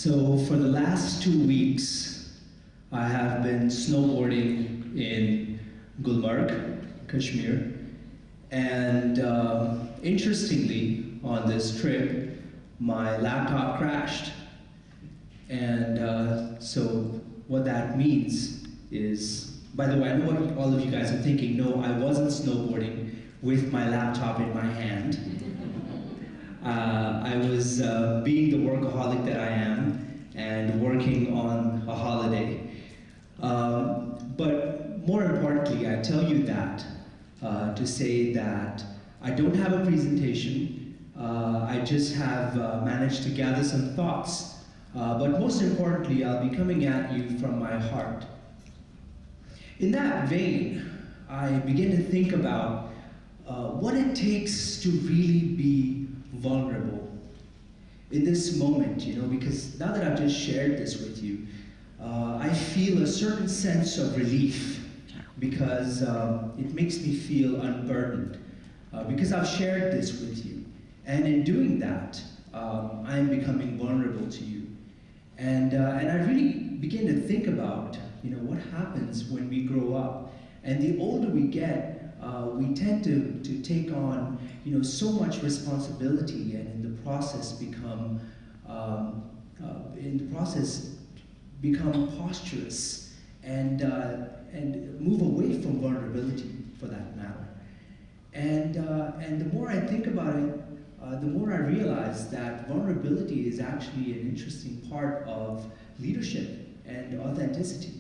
So for the last 2 weeks, I have been snowboarding in Gulmarg, Kashmir. And interestingly, on this trip, my laptop crashed. And so what that means is, by the way, I know what all of you guys are thinking. No, I wasn't snowboarding with my laptop in my hand. I was being the workaholic that I am and working on a holiday. But more importantly, I tell you that to say that I don't have a presentation. I just have managed to gather some thoughts. But most importantly, I'll be coming at you from my heart. In that vein, I begin to think about what it takes to really be vulnerable in this moment, because now that I've just shared this with you, I feel a certain sense of relief because it makes me feel unburdened because I've shared this with you. And in doing that, I'm becoming vulnerable to you. And I really begin to think about, what happens when we grow up. And the older we get, we tend to take on, so much responsibility, and in the process become posturous and move away from vulnerability, for that matter. And the more I think about it, the more I realize that vulnerability is actually an interesting part of leadership and authenticity.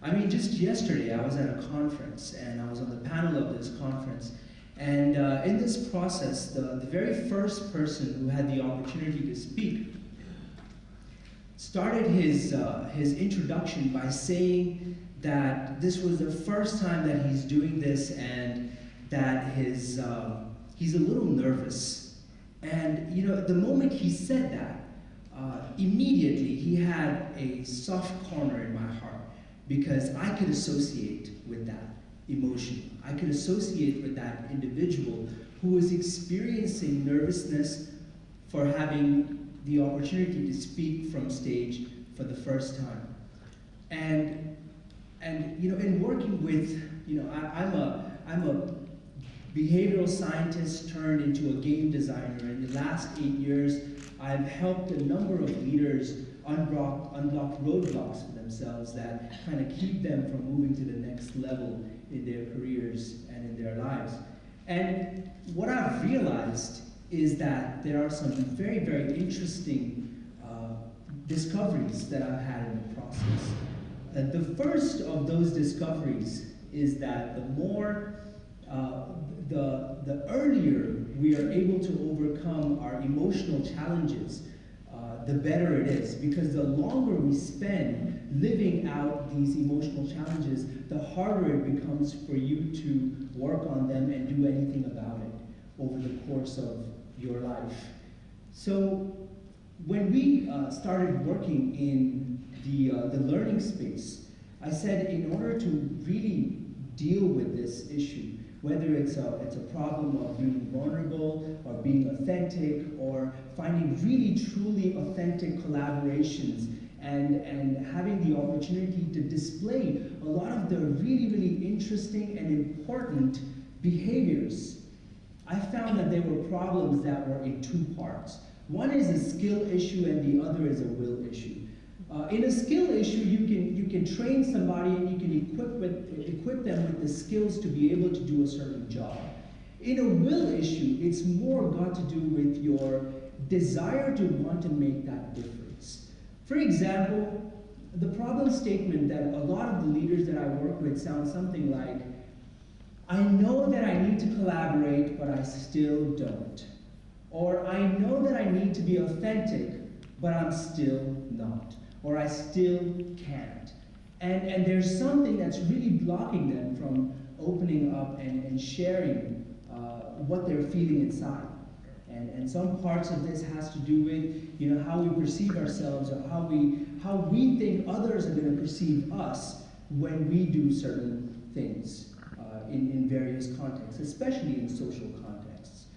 I mean, just yesterday I was at a conference and I was on the panel of this conference, and in this process, the very first person who had the opportunity to speak started his introduction by saying that this was the first time that he's doing this and that he's a little nervous. And the moment he said that, immediately he had a soft corner in my heart, because I could associate with that emotion. I could associate with that individual who was experiencing nervousness for having the opportunity to speak from stage for the first time. And in working with, I'm a behavioral scientist turned into a game designer. In the last 8 years, I've helped a number of leaders unblock roadblocks for themselves that kind of keep them from moving to the next level in their careers and in their lives. And what I've realized is that there are some very, very interesting discoveries that I've had in the process. And the first of those discoveries is that the more, the earlier we are able to overcome our emotional challenges, the better it is, because the longer we spend living out these emotional challenges, the harder it becomes for you to work on them and do anything about it over the course of your life. So when we started working in the learning space, I said in order to really deal with this issue, whether it's a problem of being vulnerable or being authentic or finding really truly authentic collaborations and having the opportunity to display a lot of the really, really interesting and important behaviors, I found that there were problems that were in two parts. One is a skill issue and the other is a will issue. In a skill issue, you can train somebody and you can equip them with the skills to be able to do a certain job. In a will issue, it's more got to do with your desire to want to make that difference. For example, the problem statement that a lot of the leaders that I work with sound something like, I know that I need to collaborate, but I still don't. Or I know that I need to be authentic, but I'm still not. Or I still can't. And there's something that's really blocking them from opening up and sharing what they're feeling inside. And some parts of this has to do with how we perceive ourselves or how we think others are going to perceive us when we do certain things in various contexts, especially in social contexts.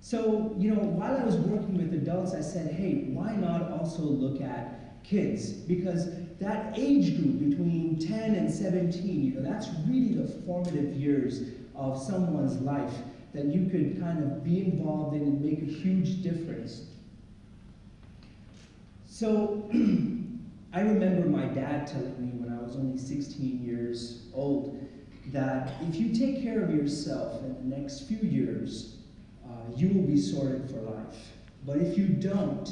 So, while I was working with adults, I said, hey, why not also look at kids, because that age group between 10 and 17, that's really the formative years of someone's life that you could kind of be involved in and make a huge difference. So I remember my dad telling me when I was only 16 years old that if you take care of yourself in the next few years, you will be sorted for life. But if you don't,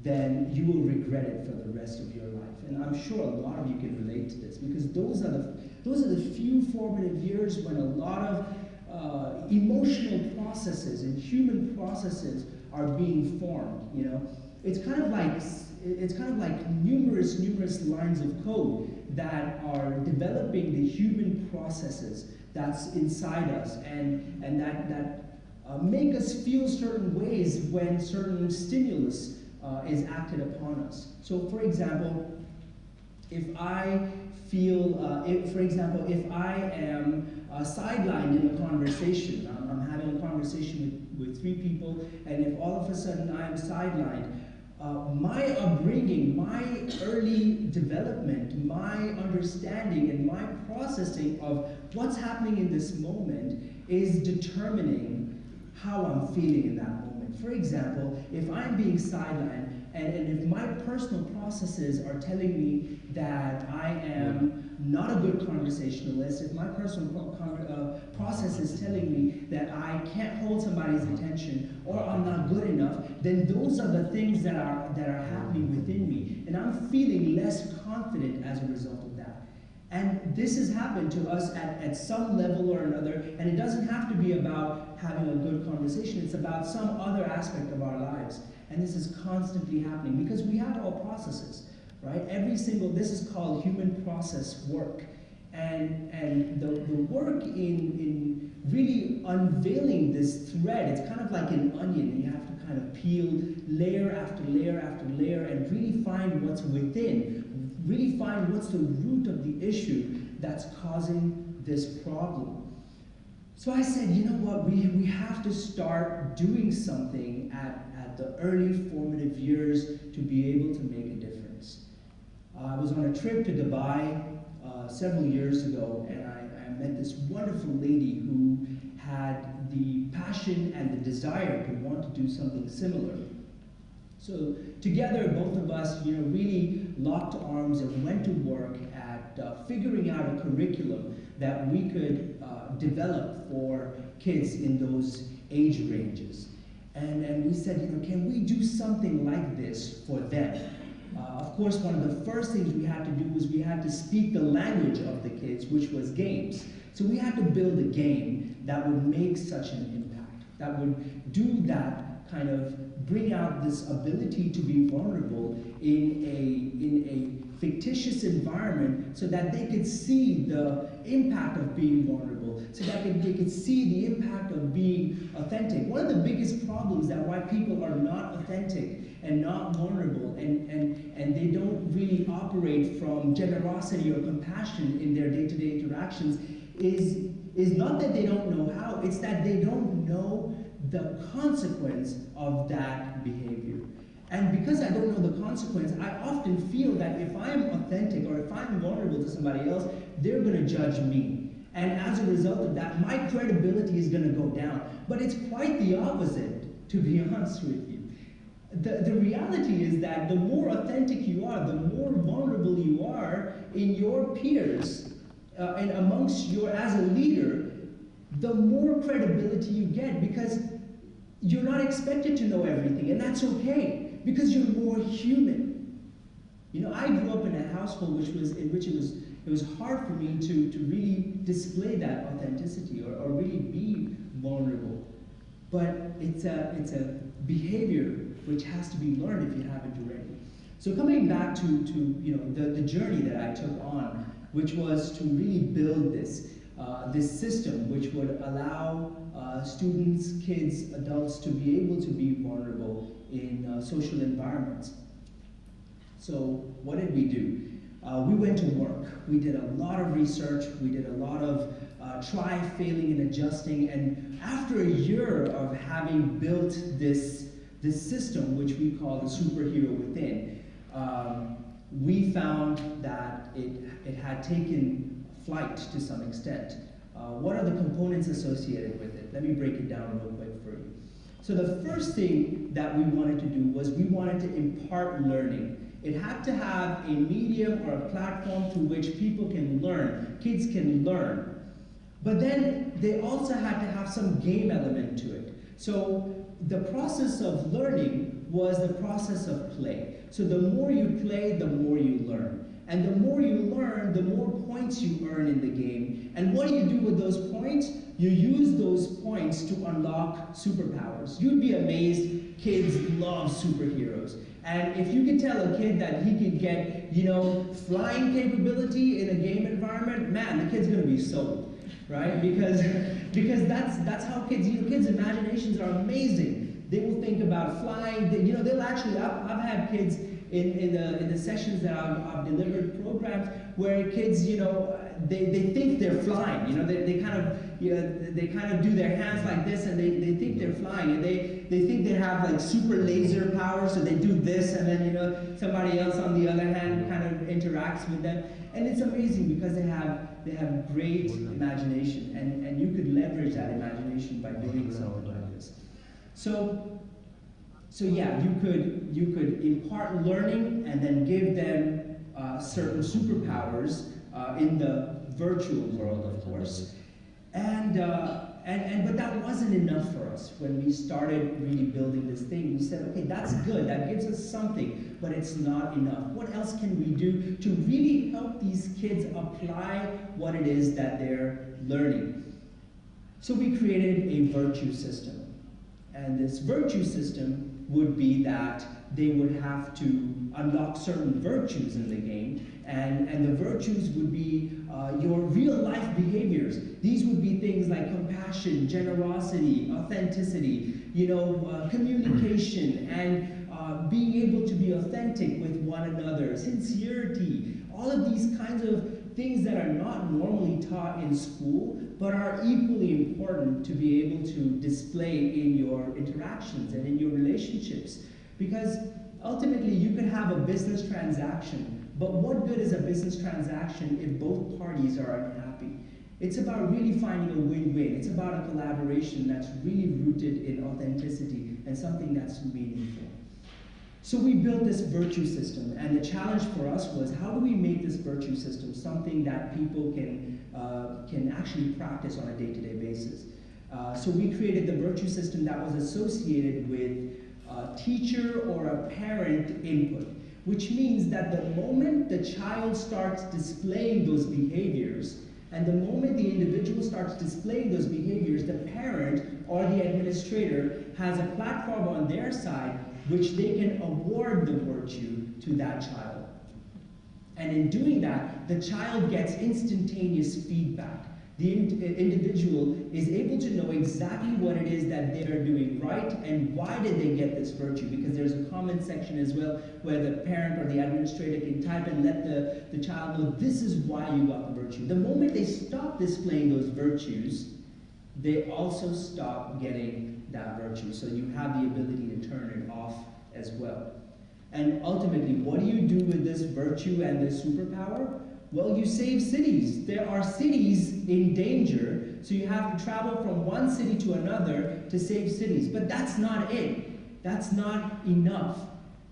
then you will regret it for the rest of your life. And I'm sure a lot of you can relate to this, because those are the few formative years when a lot of emotional processes and human processes are being formed. It's kind of like numerous lines of code that are developing the human processes that's inside us, and that make us feel certain ways when certain stimulus is acted upon us. So, for example, if I feel, if I am sidelined in a conversation, I'm having a conversation with three people, and if all of a sudden I am sidelined, my upbringing, my early development, my understanding and my processing of what's happening in this moment is determining how I'm feeling in that moment. For example, if I'm being sidelined, and if my personal processes are telling me that I am not a good conversationalist, if my personal process is telling me that I can't hold somebody's attention or I'm not good enough, then those are the things that are happening within me, and I'm feeling less confident as a result of that. And this has happened to us at some level or another, and it doesn't have to be about having a good conversation, it's about some other aspect of our lives. And this is constantly happening because we have all processes, right? This is called human process work. And the work in really unveiling this thread, it's kind of like an onion, and you have to kind of peel layer after layer after layer and really find what's within, really find what's the root of the issue that's causing this problem. So I said, you know what, we have to start doing something at the early formative years to be able to make a difference. I was on a trip to Dubai several years ago, and I met this wonderful lady who had the passion and the desire to want to do something similar. So together, both of us, really locked arms and went to work at figuring out a curriculum that we could develop for kids in those age ranges. And we said, can we do something like this for them? Of course, one of the first things we had to do was we had to speak the language of the kids, which was games. So we had to build a game that would make such an impact, that would do that kind of bring out this ability to be vulnerable in a fictitious environment so that they could see the impact of being vulnerable, so that they could see the impact of being authentic. One of the biggest problems that why people are not authentic and not vulnerable and they don't really operate from generosity or compassion in their day-to-day interactions is not that they don't know how, it's that they don't know the consequence of that behavior. And because I don't know the consequence, I often feel that if I'm authentic or if I'm vulnerable to somebody else, they're going to judge me. And as a result of that, my credibility is going to go down. But it's quite the opposite, to be honest with you. The reality is that the more authentic you are, the more vulnerable you are in your peers and amongst as a leader, the more credibility you get, because you're not expected to know everything, and that's okay, because you're more human. I grew up in a household in which it was hard for me to really display that authenticity or really be vulnerable. But it's a behavior which has to be learned if you haven't already. So coming back to the journey that I took on, which was to really build this system which would allow students, kids, adults to be able to be vulnerable in social environments. So what did we do? We went to work. We did a lot of research. We did a lot of try, failing, and adjusting. And after a year of having built this system, which we call the superhero within, we found that it had taken flight to some extent. What are the components associated with it? Let me break it down real quick for you. So the first thing that we wanted to do was we wanted to impart learning. It had to have a medium or a platform through which people can learn, kids can learn. But then they also had to have some game element to it. So the process of learning was the process of play. So the more you play, the more you learn. And the more you learn, the more points you earn in the game. And what do you do with those points? You use those points to unlock superpowers. You'd be amazed, kids love superheroes. And if you could tell a kid that he could get, flying capability in a game environment, man, the kid's gonna be sold, right? Because that's how kids' imaginations are amazing. They will think about flying. They'll actually. I've had kids in the sessions that I've delivered programs where kids, they think they're flying. They kind of do their hands like this, and they think they're flying, and they think they have like super laser power, so they do this, and then somebody else on the other hand kind of interacts with them, and it's amazing because they have great imagination, and you could leverage that imagination by doing something like this. So yeah, you could impart learning and then give them certain superpowers in the virtual world, of course. But that wasn't enough for us when we started really building this thing. We said, okay, that's good, that gives us something, but it's not enough. What else can we do to really help these kids apply what it is that they're learning? So we created a virtue system. And this virtue system would be that they would have to unlock certain virtues in the game, and the virtues would be your real life behaviors. These would be things like compassion, generosity, authenticity, communication, and being able to be authentic with one another, sincerity, all of these kinds of things that are not normally taught in school, but are equally important to be able to display in your interactions and in your relationships. Because ultimately, you could have a business transaction, but what good is a business transaction if both parties are unhappy? It's about really finding a win-win. It's about a collaboration that's really rooted in authenticity and something that's meaningful. So we built this virtue system, and the challenge for us was, how do we make this virtue system something that people can actually practice on a day-to-day basis? So we created the virtue system that was associated with teacher or a parent input, which means that the moment the child starts displaying those behaviors, and the moment the individual starts displaying those behaviors, the parent or the administrator has a platform on their side which they can award the virtue to that child. And in doing that, the child gets instantaneous feedback. The individual is able to know exactly what it is that they are doing right and why did they get this virtue, because there's a comment section as well where the parent or the administrator can type and let the child know this is why you got the virtue. The moment they stop displaying those virtues, they also stop getting that virtue. So you have the ability to turn it off as well. And ultimately, what do you do with this virtue and this superpower? Well, you save cities. There are cities in danger, so you have to travel from one city to another to save cities. But that's not it. That's not enough.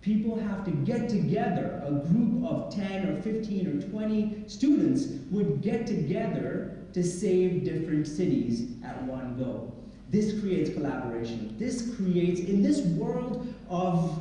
People have to get together. A group of 10 or 15 or 20 students would get together to save different cities at one go. This creates collaboration. This creates, in this world of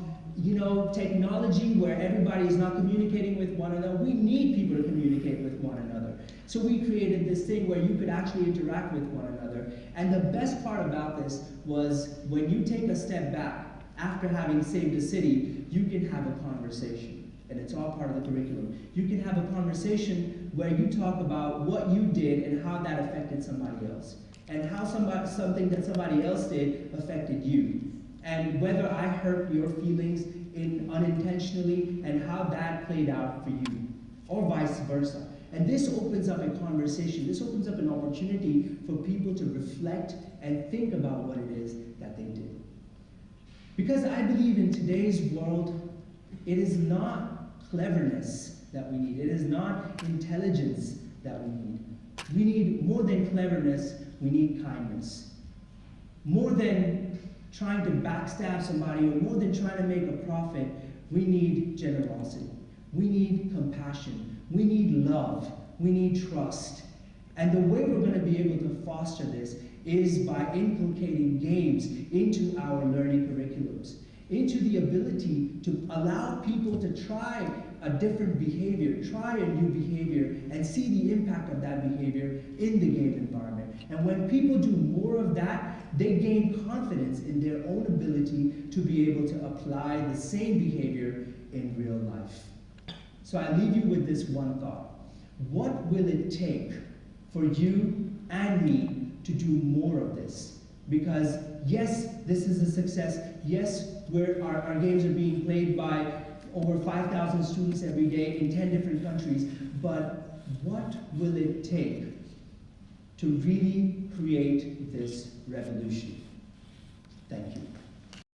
technology where everybody is not communicating with one another, we need people to communicate with one another. So we created this thing where you could actually interact with one another. And the best part about this was when you take a step back, after having saved a city, you can have a conversation. And it's all part of the curriculum. You can have a conversation where you talk about what you did and how that affected somebody else. And how something that somebody else did affected you. And whether I hurt your feelings unintentionally and how that played out for you, or vice versa. And this opens up a conversation. This opens up an opportunity for people to reflect and think about what it is that they did. Because I believe in today's world, It is not cleverness that we need. It is not intelligence that we need. We need more than cleverness, we need kindness. More than trying to backstab somebody or more than trying to make a profit, we need generosity. We need compassion. We need love. We need trust. And the way we're going to be able to foster this is by inculcating games into our learning curriculums, into the ability to allow people to try a different behavior, try a new behavior, and see the impact of that behavior in the game environment. And when people do more of that, they gain confidence in their own ability to be able to apply the same behavior in real life. So I leave you with this one thought. What will it take for you and me to do more of this? Because yes, this is a success. Yes, our games are being played by over 5,000 students every day in 10 different countries. But what will it take to really create this revolution? Thank you.